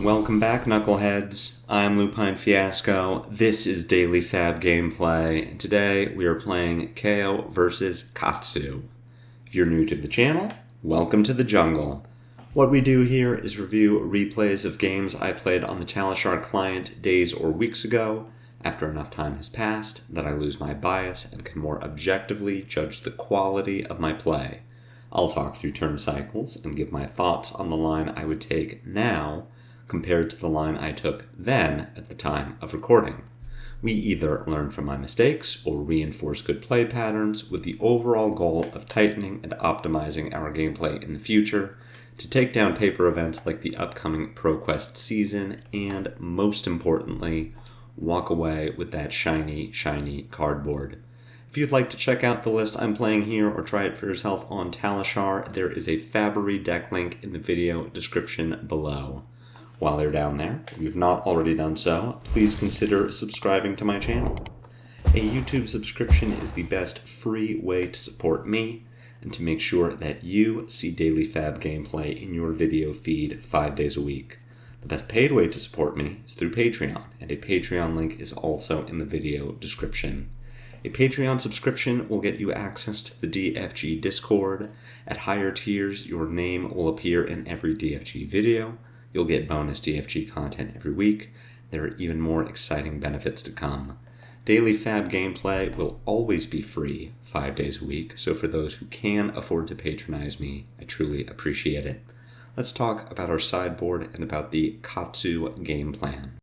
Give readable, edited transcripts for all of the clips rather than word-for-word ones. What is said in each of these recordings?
Welcome back, Knuckleheads. I'm Lupine Fiasco. This is Daily FaB Gameplay, and today we are playing Kayo versus Katsu. If you're new to the channel, welcome to the jungle. What we do here is review replays of games I played on the Talishar client days or weeks ago, after enough time has passed that I lose my bias and can more objectively judge the quality of my play. I'll talk through turn cycles and give my thoughts on the line I would take now compared to the line I took then at the time of recording. We either learn from my mistakes or reinforce good play patterns with the overall goal of tightening and optimizing our gameplay in the future to take down paper events like the upcoming ProQuest season and, most importantly, walk away with that shiny cardboard. If you'd like to check out the list I'm playing here or try it for yourself on Talishar, there is a FaB deck link in the video description below. While you're down there, if you've not already done so, please consider subscribing to my channel. A YouTube subscription is the best free way to support me and to make sure that you see daily FaB gameplay in your video feed 5 days a week. The best paid way to support me is through Patreon, and a Patreon link is also in the video description. A Patreon subscription will get you access to the DFG Discord. At higher tiers, your name will appear in every DFG video. You'll get bonus DFG content every week. There are even more exciting benefits to come. Daily FaB gameplay will always be free 5 days a week, so for those who can afford to patronize me, I truly appreciate it. Let's talk about our sideboard and about the Katsu game plan.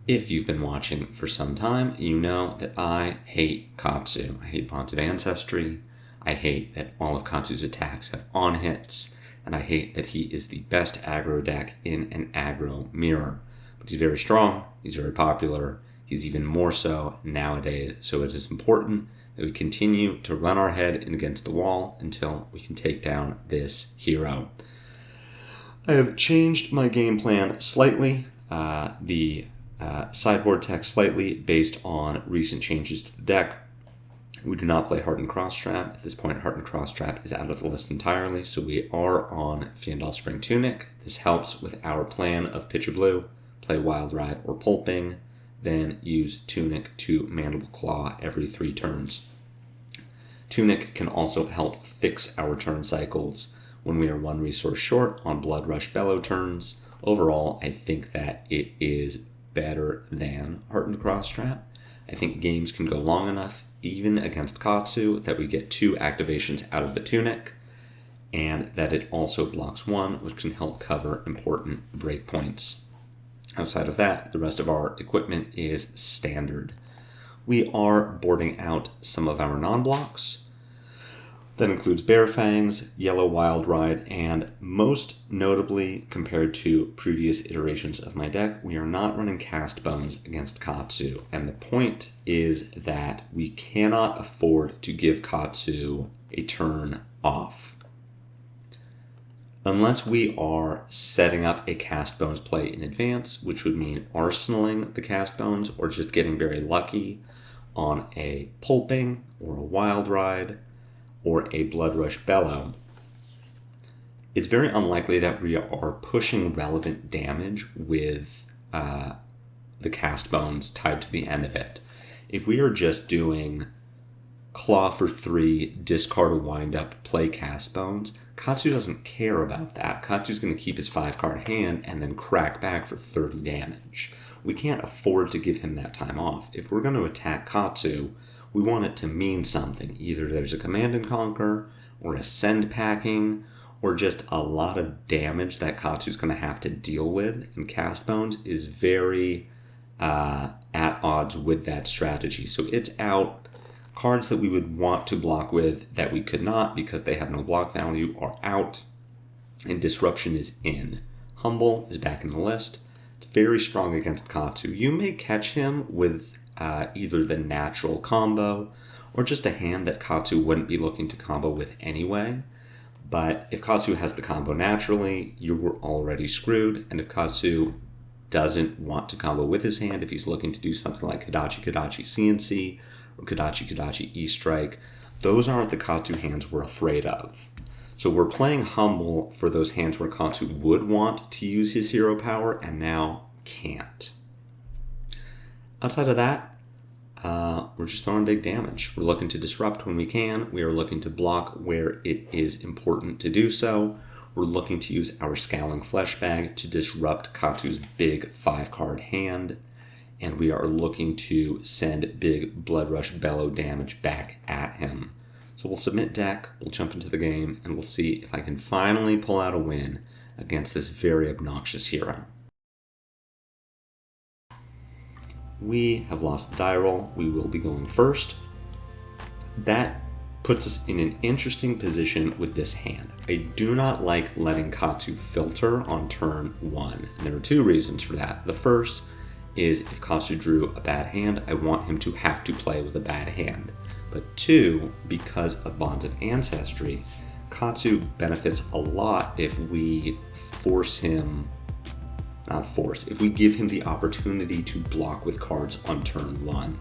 If you've been watching for some time, you know that I hate Katsu. I hate Bonds of Ancestry. I hate that all of Katsu's attacks have on-hits. And I hate that he is the best aggro deck in an aggro mirror. But he's very strong, he's very popular, he's even more so nowadays, so it is important that we continue to run our head in against the wall until we can take down this hero. I have changed my game plan slightly, the sideboard text slightly based on recent changes to the deck. We do not play Hardened Crosstrap. At this point, Hardened Crosstrap is out of the list entirely, so we are on Fiendal Spring Tunic. This helps with our plan of pitch a blue, play Wild Ride or Pulping, then use Tunic to Mandible Claw every 3 turns. Tunic can also help fix our turn cycles when we are 1 resource short on Blood Rush Bellow turns. Overall, I think that it is better than Hardened Crosstrap. I think games can go long enough, even against Katsu, that we get 2 activations out of the Tunic, and that it also blocks 1, which can help cover important breakpoints. Outside of that, the rest of our equipment is standard. We are boarding out some of our non-blocks. That includes Bear Fangs, Yellow Wild Ride, and most notably, compared to previous iterations of my deck, we are not running Cast Bones against Katsu. And the point is that we cannot afford to give Katsu a turn off. Unless we are setting up a Cast Bones play in advance, which would mean arsenaling the Cast Bones or just getting very lucky on a Pulping or a Wild Ride or a Blood Rush Bellow, it's very unlikely that we are pushing relevant damage with the Cast Bones tied to the end of it. If we are just doing Claw for 3, discard a wind-up, play Cast Bones, Katsu doesn't care about that. Katsu's going to keep his 5-card hand and then crack back for 30 damage. We can't afford to give him that time off. If we're going to attack Katsu, we want it to mean something. Either there's a Command and Conquer, or a Send Packing, or just a lot of damage that Katsu's going to have to deal with. And Cast Bones is very at odds with that strategy. So it's out. Cards that we would want to block with that we could not because they have no block value are out. And Disruption is in. Humble is back in the list. It's very strong against Katsu. You may catch him with either the natural combo or just a hand that Katsu wouldn't be looking to combo with anyway. But if Katsu has the combo naturally, you're already screwed. And if Katsu doesn't want to combo with his hand, if he's looking to do something like Kodachi CNC or Kodachi E-Strike, those aren't the Katsu hands we're afraid of. So we're playing humble for those hands where Katsu would want to use his hero power and now can't. Outside of that, we're just throwing big damage. We're looking to disrupt when we can. We are looking to block where it is important to do so. We're looking to use our Scowling Flesh Bag to disrupt Katsu's big 5-card hand. And we are looking to send big Blood Rush Bellow damage back at him. So we'll submit deck, we'll jump into the game, and we'll see if I can finally pull out a win against this very obnoxious hero. We have lost the die roll. We will be going first. That puts us in an interesting position with this hand. I do not like letting Katsu filter on turn 1. And there are 2 reasons for that. The first is if Katsu drew a bad hand, I want him to have to play with a bad hand. But 2, because of Bonds of Ancestry, Katsu benefits a lot if we if we give him the opportunity to block with cards on turn 1.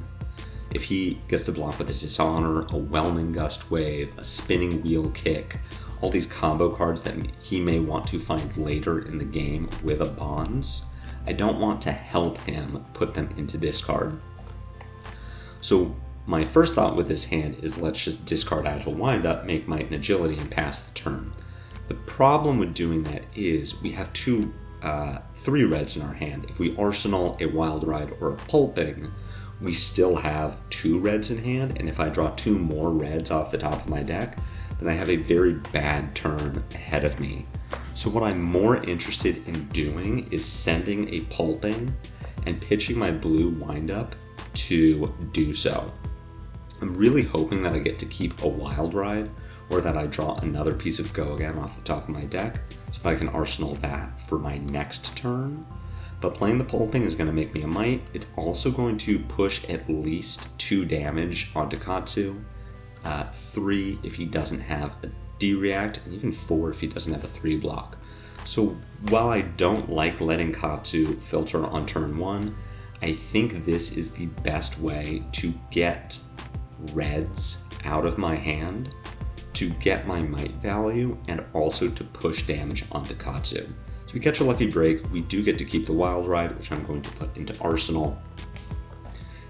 If he gets to block with a Dishonor, a Whelming Gust Wave, a Spinning Wheel Kick, all these combo cards that he may want to find later in the game with a Bonds, I don't want to help him put them into discard. So my first thought with this hand is let's just discard Agile Windup, make Might and Agility, and pass the turn. The problem with doing that is we have 3 reds in our hand. If we arsenal a Wild Ride or a Pulping, we still have 2 reds in hand, and if I draw 2 more reds off the top of my deck, then I have a very bad turn ahead of me. So what I'm more interested in doing is sending a Pulping and pitching my blue Windup to do so. I'm really hoping that I get to keep a Wild Ride, or that I draw another piece of Go Again off the top of my deck, so that I can arsenal that for my next turn. But playing the Pulping is going to make me a Might. It's also going to push at least 2 damage onto Katsu, 3 if he doesn't have a D-React, and even 4 if he doesn't have a 3 block. So while I don't like letting Katsu filter on turn 1, I think this is the best way to get reds out of my hand, to get my Might value, and also to push damage onto Katsu. So we catch a lucky break, we do get to keep the Wild Ride, which I'm going to put into Arsenal,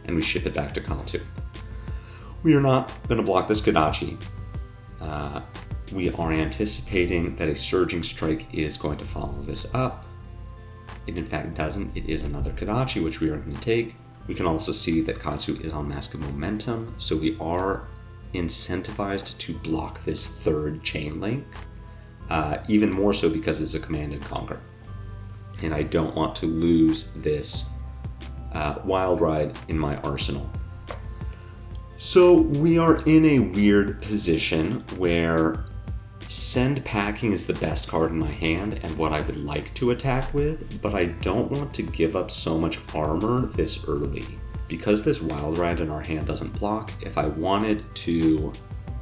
and we ship it back to Katsu. We are not going to block this Kodachi. We are anticipating that a Surging Strike is going to follow this up. It in fact doesn't. It is another Kodachi, which we are going to take. We can also see that Katsu is on Mask of Momentum, so we are incentivized to block this 3rd Chain Link, even more so because it's a Command and Conquer. And I don't want to lose this Wild Ride in my arsenal. So we are in a weird position where Send Packing is the best card in my hand and what I would like to attack with, but I don't want to give up so much armor this early. Because this Wild Ride in our hand doesn't block, if I wanted to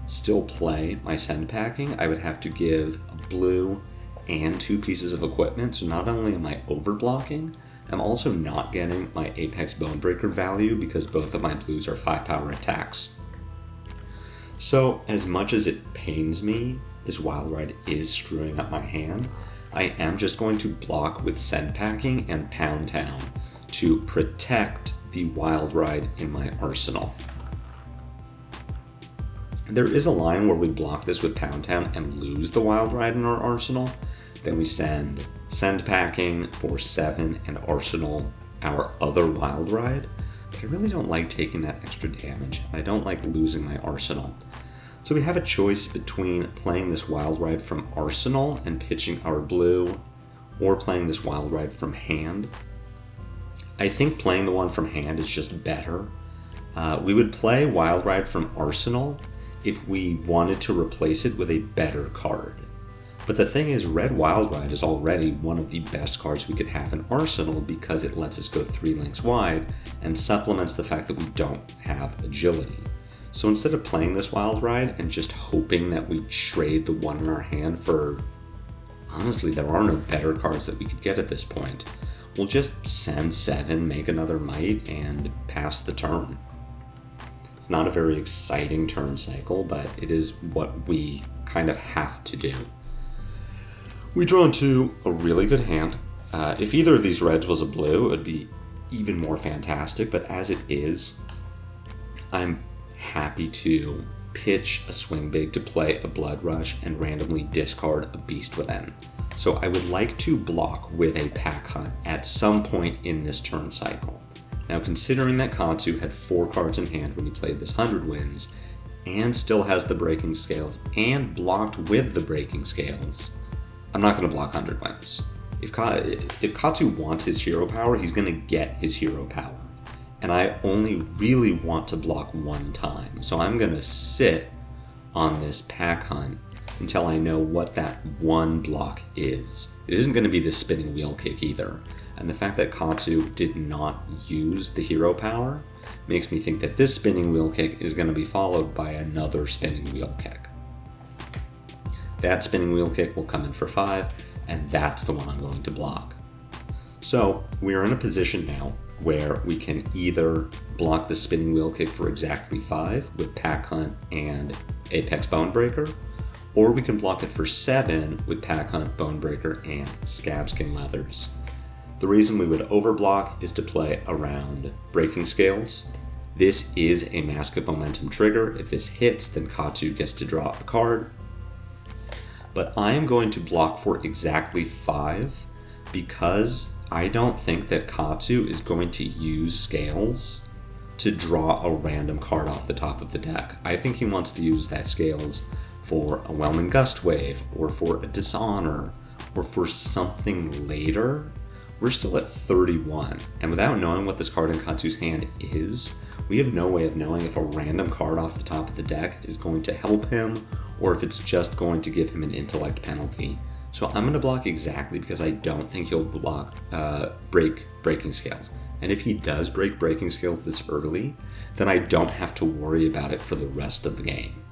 still play my Send Packing, I would have to give a blue and 2 pieces of equipment, so not only am I overblocking, I'm also not getting my Apex Bonebreaker value because both of my blues are 5-power attacks. So as much as it pains me, this Wild Ride is screwing up my hand, I am just going to block with Send Packing and Pound Town to protect the Wild Ride in my arsenal. There is a line where we block this with Pound Town and lose the Wild Ride in our arsenal. Then we Send Packing for 7 and arsenal our other Wild Ride. But I really don't like taking that extra damage. I don't like losing my arsenal. So we have a choice between playing this Wild Ride from arsenal and pitching our blue, or playing this Wild Ride from hand. I think playing the one from hand is just better. We would play Wild Ride from arsenal if we wanted to replace it with a better card. But the thing is, Red Wild Ride is already one of the best cards we could have in Arsenal because it lets us go 3 links wide and supplements the fact that we don't have agility. So instead of playing this Wild Ride and just hoping that we trade the one in our hand for, honestly, there are no better cards that we could get at this point, we'll just send 7, make another Might, and pass the turn. It's not a very exciting turn cycle, but it is what we kind of have to do. We draw into a really good hand. If either of these reds was a blue, it would be even more fantastic, but as it is, I'm happy to pitch a swing big to play a blood rush and randomly discard a beast within. So I would like to block with a pack hunt at some point in this turn cycle. Now, considering that Katsu had 4 cards in hand when he played this 100 wins, and still has the breaking scales, and blocked with the breaking scales, I'm not going to block 100 wins. If Katsu wants his hero power, he's going to get his hero power. And I only really want to block one time. So I'm going to sit on this pack hunt until I know what that one block is. It isn't going to be the spinning wheel kick either. And the fact that Katsu did not use the hero power makes me think that this spinning wheel kick is going to be followed by another spinning wheel kick. That spinning wheel kick will come in for 5, and that's the one I'm going to block. So we're in a position now where we can either block the spinning wheel kick for exactly 5 with Pack Hunt and Apex Bonebreaker, or we can block it for 7 with Pack Hunt, Bonebreaker, and Scabskin Leathers. The reason we would overblock is to play around breaking scales. This is a Mask of Momentum trigger. If this hits, then Katsu gets to draw a card. But I am going to block for exactly 5 because I don't think that Katsu is going to use scales to draw a random card off the top of the deck. I think he wants to use that scales for a Whelming Gust Wave, or for a Dishonor, or for something later. We're still at 31, and without knowing what this card in Katsu's hand is, we have no way of knowing if a random card off the top of the deck is going to help him, or if it's just going to give him an intellect penalty. So I'm going to block exactly because I don't think he'll block breaking scales. And if he does break breaking scales this early, then I don't have to worry about it for the rest of the game.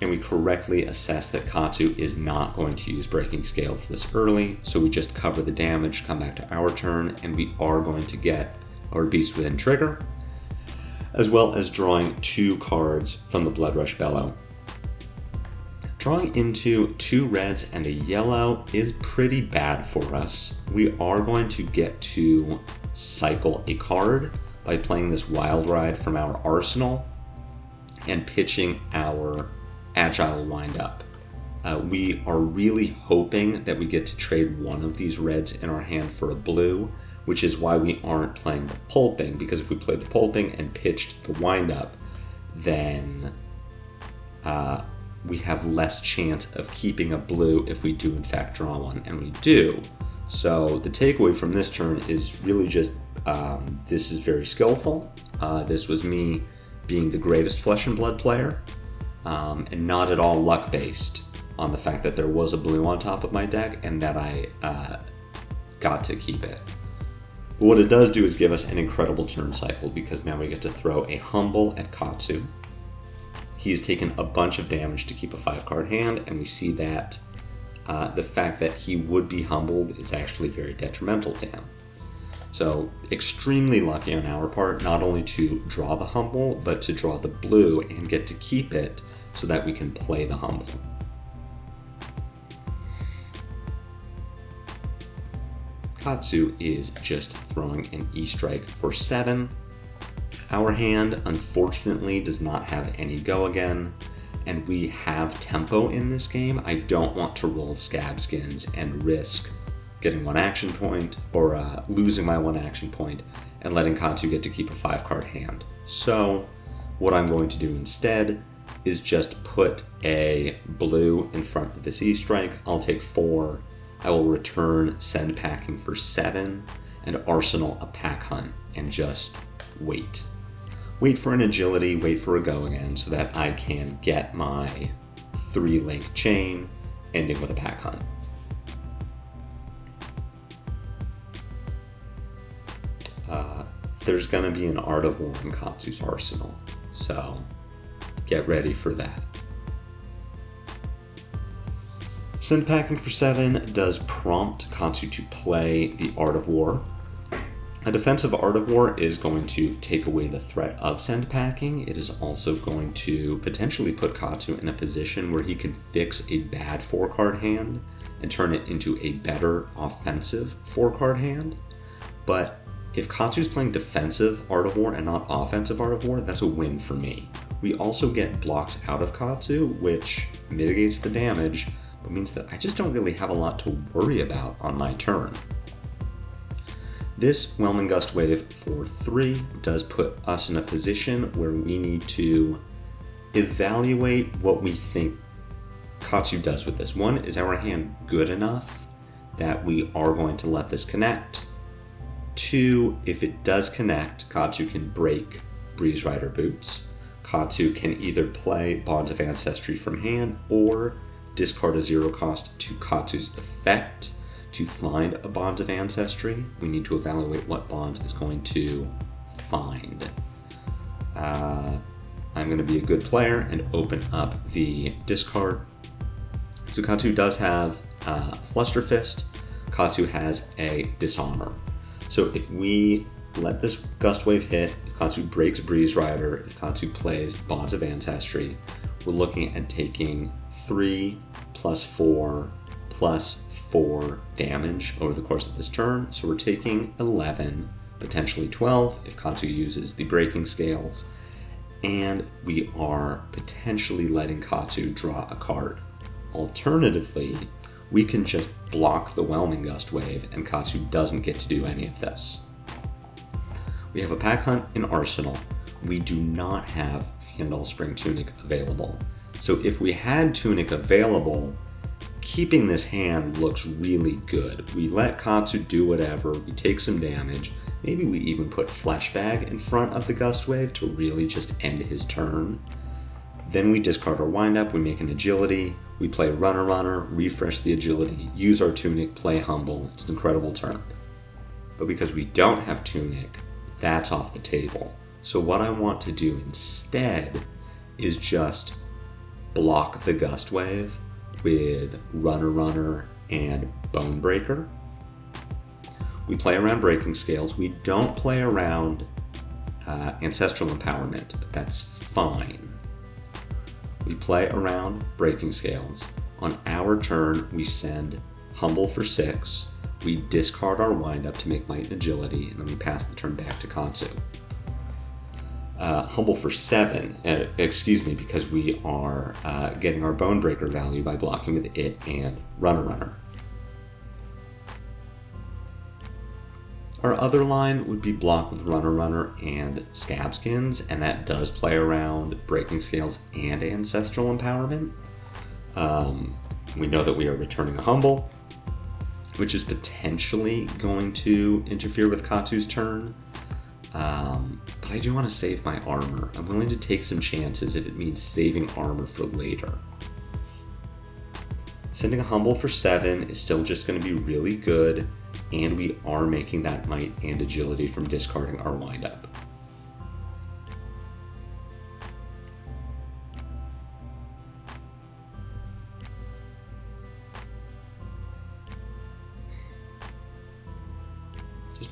And we correctly assess that Katsu is not going to use breaking scales this early, so we just cover the damage, come back to our turn, and we are going to get our Beast Within trigger, as well as drawing 2 cards from the Blood Rush Bellow. Drawing into 2 reds and a yellow is pretty bad for us. We are going to get to cycle a card by playing this Wild Ride from our arsenal and pitching our Agile Wind-Up. We are really hoping that we get to trade one of these reds in our hand for a blue, which is why we aren't playing the Pulping, because if we played the Pulping and pitched the Wind-Up, then we have less chance of keeping a blue if we do in fact draw one, and we do. So the takeaway from this turn is really just, this is very skillful. This was me being the greatest Flesh and Blood player, and not at all luck-based on the fact that there was a blue on top of my deck and that I got to keep it. But what it does do is give us an incredible turn cycle, because now we get to throw a Humble at Katsu. He's taken a bunch of damage to keep a 5-card hand, and we see that the fact that he would be humbled is actually very detrimental to him. So extremely lucky on our part, not only to draw the Humble, but to draw the blue and get to keep it so that we can play the Humble. Katsu is just throwing an E-Strike for 7. Our hand, unfortunately, does not have any go again, and we have tempo in this game. I don't want to roll Scabskins and risk getting 1 action point, or losing my 1 action point, and letting Katsu get to keep a 5-card hand. So what I'm going to do instead is just put a blue in front of this E-Strike. I'll take 4. I will return Send Packing for 7, and Arsenal a Pack Hunt, and just wait. Wait for an agility, wait for a go again, so that I can get my 3-link chain, ending with a Pack Hunt. There's going to be an Art of War in Katsu's arsenal, so get ready for that. Send Packing for 7 does prompt Katsu to play the Art of War. A defensive Art of War is going to take away the threat of send packing. It is also going to potentially put Katsu in a position where he can fix a bad 4-card hand and turn it into a better offensive 4-card hand. But if Katsu's playing defensive Art of War and not offensive Art of War, that's a win for me. We also get blocks out of Katsu, which mitigates the damage, but means that I just don't really have a lot to worry about on my turn. This Whelming Gust Wave for 3 does put us in a position where we need to evaluate what we think Katsu does with this. One, is our hand good enough that we are going to let this connect? 2, if it does connect, Katsu can break Breeze Rider Boots. Katsu can either play Bonds of Ancestry from hand or discard a 0-cost to Katsu's effect to find a Bonds of Ancestry. We need to evaluate what Bonds is going to find. I'm going to be a good player and open up the discard. So Katsu does have Fluster Fist. Katsu has a Dishonor. So if we let this Gust Wave hit, if Katsu breaks Breeze Rider, if Katsu plays Bonds of Ancestry, we're looking at taking 3 plus 4 plus 4 damage over the course of this turn. So we're taking 11, potentially 12 if Katsu uses the breaking scales, and we are potentially letting Katsu draw a card. Alternatively, we can just block the Whelming Gust Wave and Katsu doesn't get to do any of this. We have a Pack Hunt in Arsenal. We do not have Fiendal Spring Tunic available. So if we had Tunic available, keeping this hand looks really good. We let Katsu do whatever, we take some damage, maybe we even put Flesh Bag in front of the Gust Wave to really just end his turn. Then we discard our windup, we make an agility, we play Runner, refresh the agility, use our Tunic, play Humble. It's an incredible turn. But because we don't have Tunic, that's off the table. So what I want to do instead is just block the Gust Wave with Runner and Bonebreaker. We play around Breaking Scales. We don't play around Ancestral Empowerment, but that's fine. We play around Breaking Scales. On our turn, we send Humble for 6. We discard our windup to make Might and Agility, and then we pass the turn back to Katsu. Humble for 7, because we are getting our Bonebreaker value by blocking with it and Runner. Our other line would be block with Runner and Scab Skins, and that does play around Breaking Scales and Ancestral Empowerment. We know that we are returning a Humble, which is potentially going to interfere with Katsu's turn. But I do want to save my armor. I'm willing to take some chances if it means saving armor for later. Sending a Humble for 7 is still just going to be really good, and we are making that Might and Agility from discarding our windup.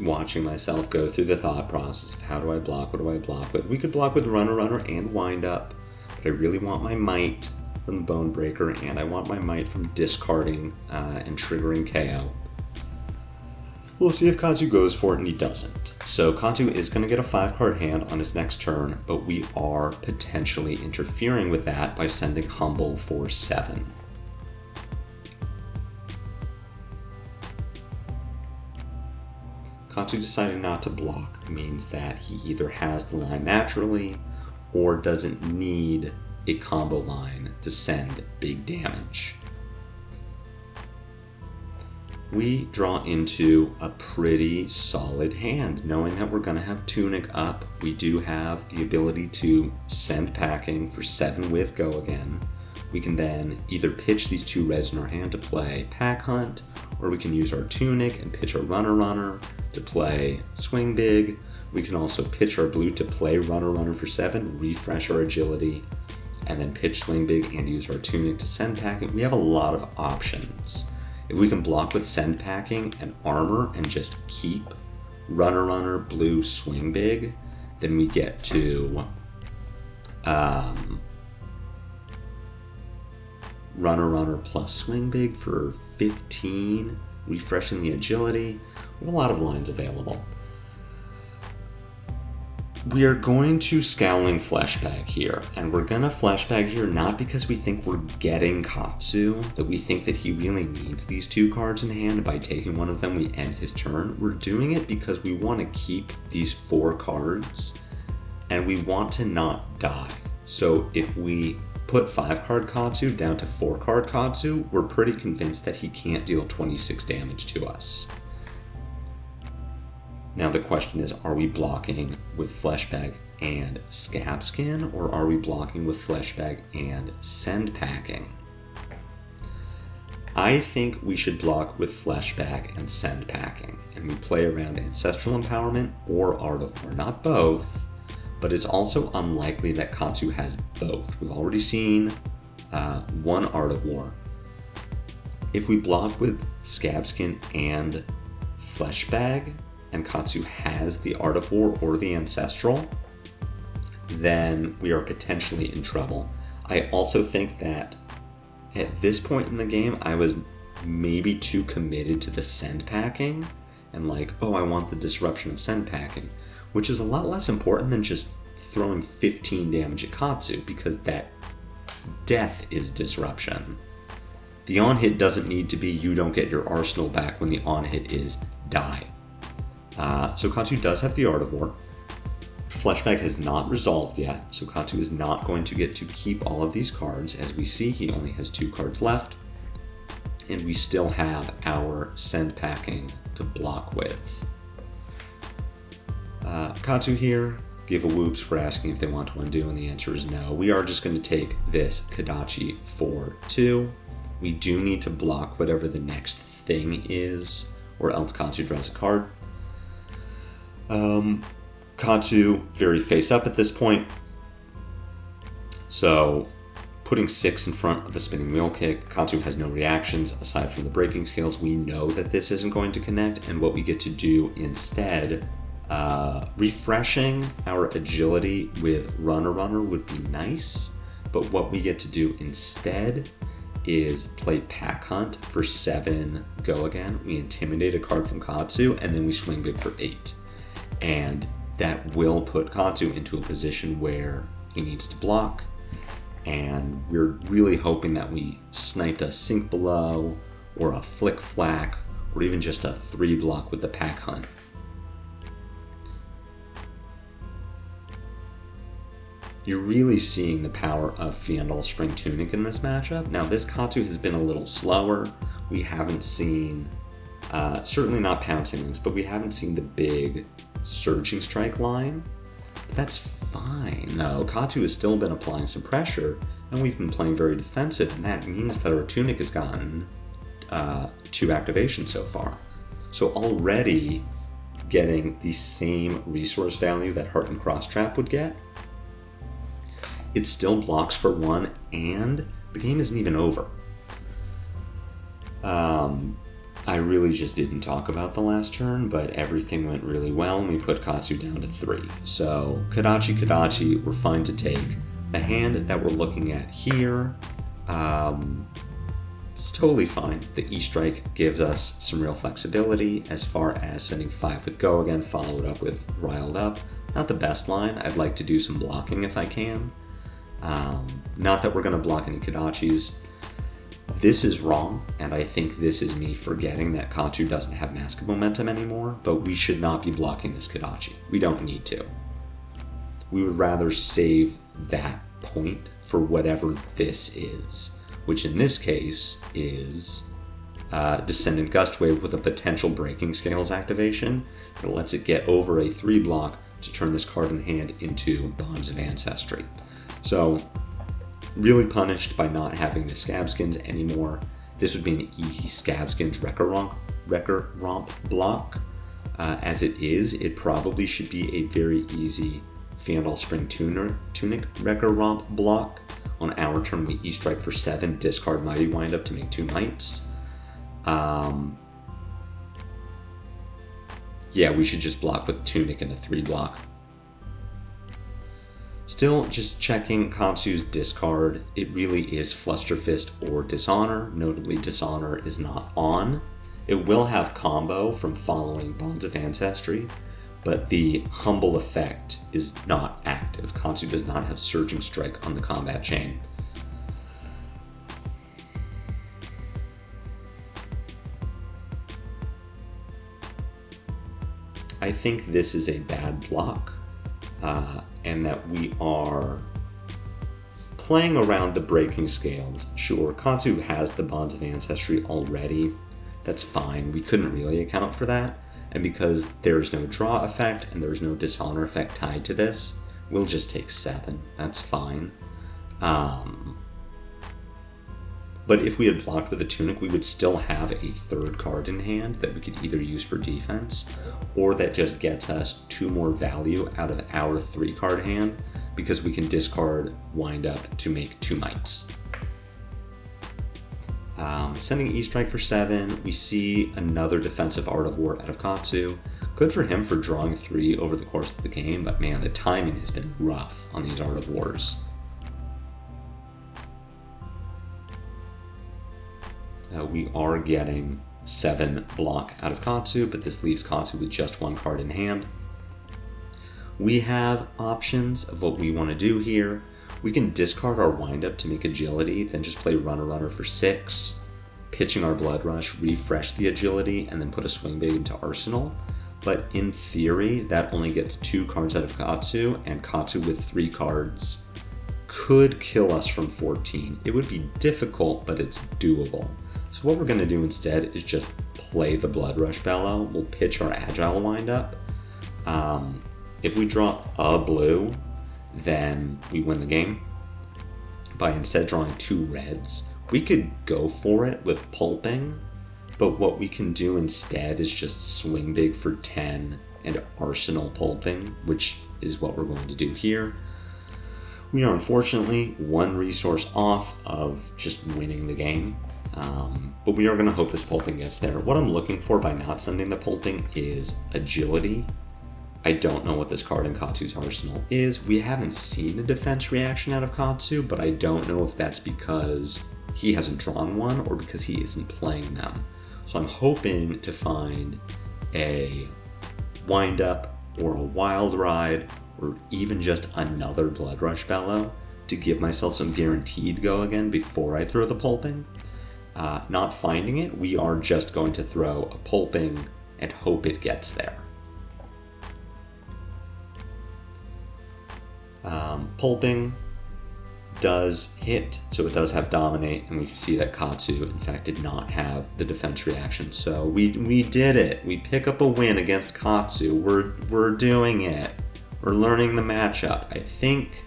Watching myself go through the thought process of how do I block, what do I block with. We could block with Runner and Wind Up, but I really want my Might from the Bonebreaker, and I want my Might from discarding and triggering Kayo. We'll see if Katsu goes for it, and he doesn't. So Katsu is going to get a 5-card hand on his next turn, but we are potentially interfering with that by sending Humble for 7. Katsu deciding not to block means that he either has the line naturally or doesn't need a combo line to send big damage. We draw into a pretty solid hand. Knowing that we're going to have Tunic up, we do have the ability to send packing for 7 with Go Again. We can then either pitch these 2 reds in our hand to play Pack Hunt, or we can use our Tunic and pitch our Runner to play Swing Big. We can also pitch our blue to play Runner for 7, refresh our agility, and then pitch Swing Big and use our Tunic to send packing. We have a lot of options. If we can block with send packing and armor and just keep Runner Runner, blue, swing big. Then we get to Runner Runner plus swing big for 15, refreshing the agility. We have a lot of lines available. We are going to Scowling Fleshbag here, and we're going to Fleshbag here not because we think we're getting Katsu, that we think that he really needs these 2 cards in hand, and by taking one of them we end his turn. We're doing it because we want to keep these 4 cards, and we want to not die. So if we put 5-card Katsu down to 4-card Katsu, we're pretty convinced that he can't deal 26 damage to us. Now the question is, are we blocking with Fleshbag and Scab Skin, or are we blocking with Fleshbag and Send Packing? I think we should block with Fleshbag and Send Packing, and we play around Ancestral Empowerment or Art of War. Not both, but it's also unlikely that Katsu has both. We've already seen 1 Art of War. If we block with Scab Skin and Fleshbag, and Katsu has the Art of War or the Ancestral, then we are potentially in trouble. I also think that at this point in the game, I was maybe too committed to the Send Packing, and like, oh, I want the disruption of Send Packing, which is a lot less important than just throwing 15 damage at Katsu, because that death is disruption. The on-hit doesn't need to be you don't get your arsenal back when the on-hit is die. So Katsu does have the Art of War. Fleshbag has not resolved yet, so Katsu is not going to get to keep all of these cards. As we see, he only has 2 cards left, and we still have our Send Packing to block with. Katsu here, give a whoops for asking if they want to undo, and the answer is no. We are just going to take this Kadachi for 2. We do need to block whatever the next thing is, or else Katsu draws a card. Katsu very face up at this point, so putting 6 in front of the spinning wheel kick. Katsu has no reactions aside from the breaking skills. We know that this isn't going to connect, and what we get to do instead, refreshing our agility with Runner Runner would be nice, but what we get to do instead is play Pack Hunt for 7, go again. We intimidate a card from Katsu, and then we swing big for 8. And that will put Katsu into a position where he needs to block, and we're really hoping that we sniped a Sink Below, or a Flick Flack, or even just a 3 block with the Pack Hunt. You're really seeing the power of Fiendal Spring Tunic in this matchup. Now this Katsu has been a little slower. We haven't seen, certainly not Pouncing Links, but we haven't seen the big Surging Strike line. But that's fine. No, Katsu has still been applying some pressure, and we've been playing very defensive, and that means that our Tunic has gotten 2 activations so far. So already getting the same resource value that Heart and Cross Trap would get. It still blocks for 1, and the game isn't even over. I really just didn't talk about the last turn, but everything went really well, and we put Katsu down to 3. So, Kadachi, we're fine to take. The hand that we're looking at here, it's totally fine. The E-Strike gives us some real flexibility as far as sending 5 with Go Again, followed up with Riled Up. Not the best line. I'd like to do some blocking if I can. Not that we're going to block any Kadachis. This is wrong, and I think this is me forgetting that Katsu doesn't have Mask of Momentum anymore, but we should not be blocking this Kadachi. We don't need to. We would rather save that point for whatever this is, which in this case is Descendant Gust Wave with a potential Breaking Scales activation that lets it get over a 3 block to turn this card in hand into Bonds of Ancestry. So, really punished by not having the Scab Skins anymore. This would be an easy Scab Skins Wrecker Romp block. As it is, it probably should be a very easy Fiendal Spring Tunic Wrecker Romp block. On our turn, we E-Strike for 7, discard Mighty Wind Up to make 2 Mights. Yeah, we should just block with Tunic and a 3-block. Still, just checking Katsu's discard. It really is Fluster Fist or Dishonor. Notably, Dishonor is not on. It will have combo from following Bonds of Ancestry, but the Humble effect is not active. Katsu does not have Surging Strike on the combat chain. I think this is a bad block, and that we are playing around the breaking scales. Sure, Katsu has the Bonds of Ancestry already. That's fine. We couldn't really account for that. And because there's no draw effect and there's no Dishonor effect tied to this, we'll just take 7. That's fine. But if we had blocked with a Tunic, we would still have a 3rd card in hand that we could either use for defense, or that just gets us 2 more value out of our 3-card hand, because we can discard Wind Up to make 2 Mites. Sending E-Strike for 7, we see another defensive Art of War out of Katsu. Good for him for drawing 3 over the course of the game, but man, the timing has been rough on these Art of Wars. We are getting 7 block out of Katsu, but this leaves Katsu with just 1 card in hand. We have options of what we want to do here. We can discard our windup to make agility, then just play Runner for 6, pitching our Blood Rush, refresh the agility, and then put a Swing Big into Arsenal. But in theory, that only gets 2 cards out of Katsu, and Katsu with 3 cards could kill us from 14. It would be difficult, but it's doable. So what we're going to do instead is just play the Blood Rush Bellow. We'll pitch our Agile windup. If we draw a blue, then we win the game by instead drawing 2 reds. We could go for it with Pulping, but what we can do instead is just Swing Big for 10 and Arsenal Pulping, which is what we're going to do here. We are unfortunately 1 resource off of just winning the game, but we are going to hope this Pulping gets there. What I'm looking for by not sending the Pulping is agility. I don't know what this card in Katsu's arsenal is. We haven't seen a defense reaction out of Katsu, but I don't know if that's because he hasn't drawn one or because he isn't playing them. So I'm hoping to find a Wind Up or a Wild Ride or even just another Blood Rush Bellow to give myself some guaranteed go again before I throw the Pulping. Not finding it, we are just going to throw a Pulping and hope it gets there. Pulping does hit, so it does have Dominate, and we see that Katsu, in fact, did not have the defense reaction. So we did it. We pick up a win against Katsu. We're doing it. We're learning the matchup. I think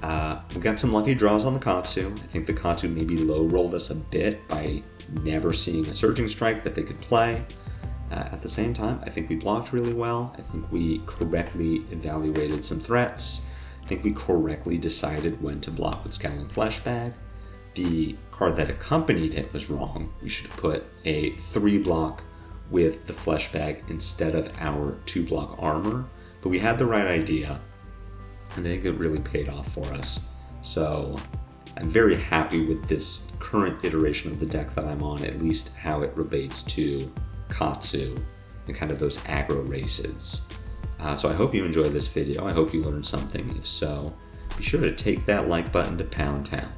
we got some lucky draws on the Katsu. I think the Katsu maybe low-rolled us a bit by never seeing a Surging Strike that they could play. At the same time, I think we blocked really well. I think we correctly evaluated some threats. I think we correctly decided when to block with Scowling Fleshbag. The card that accompanied it was wrong. We should have put a 3-block with the Fleshbag instead of our 2-block armor. But we had the right idea, and I think it really paid off for us. So I'm very happy with this current iteration of the deck that I'm on, at least how it relates to Katsu and kind of those aggro races. So I hope you enjoyed this video. I hope you learned something. If so, be sure to take that like button to Pound Town.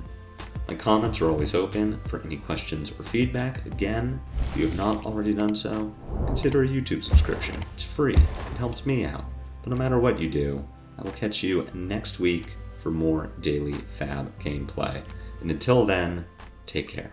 My comments are always open for any questions or feedback. Again, if you have not already done so, consider a YouTube subscription. It's free. It helps me out. But no matter what you do, I will catch you next week for more daily FaB gameplay. And until then, take care.